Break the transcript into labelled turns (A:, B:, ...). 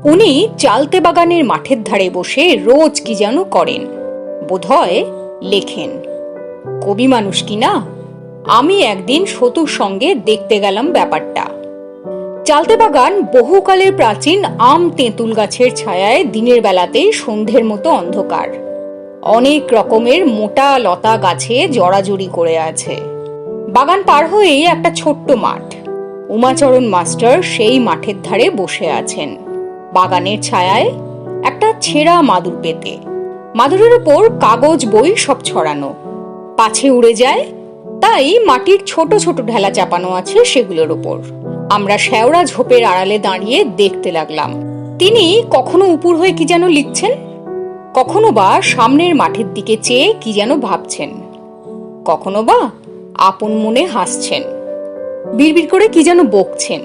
A: উনি চালতে বাগানের মাঠের ধারে বসে রোজ কি যেন করেন, বোধহয় লেখেন। কবি মানুষ কি না? আমি একদিন সতুর সঙ্গে দেখতে গেলাম ব্যাপারটা। চালতে বাগান বহুকালের প্রাচীন আম তেঁতুল গাছের ছায়ায় দিনের বেলাতেই সন্ধ্যের মতো অন্ধকার। অনেক রকমের মোটা লতা গাছে জড়াজড়ি করে আছে। বাগান পার হয়েই একটা ছোট্ট মাঠ। উমাচরণ মাস্টার সেই মাঠের ধারে বসে আছেন, বাগানের ছায়ায় একটা ছেঁড়া মাদুর পেতে। মাদুরের উপর কাগজ বই সব ছড়ানো, পাছে উড়ে যায় তাই মাটির ছোট ছোট ঢেলা চাপানো আছে সেগুলোর উপর। আমরা শেওড়া ঝোপের আড়ালে দাঁড়িয়ে দেখতে লাগলাম। তিনি কখনো উপুর হয়ে কি যেন লিখছেন, কখনো বা সামনের মাঠের দিকে চেয়ে কি যেন ভাবছেন, কখনো বা আপন মনে হাসছেন, বিড়বিড় করে কি যেন বকছেন।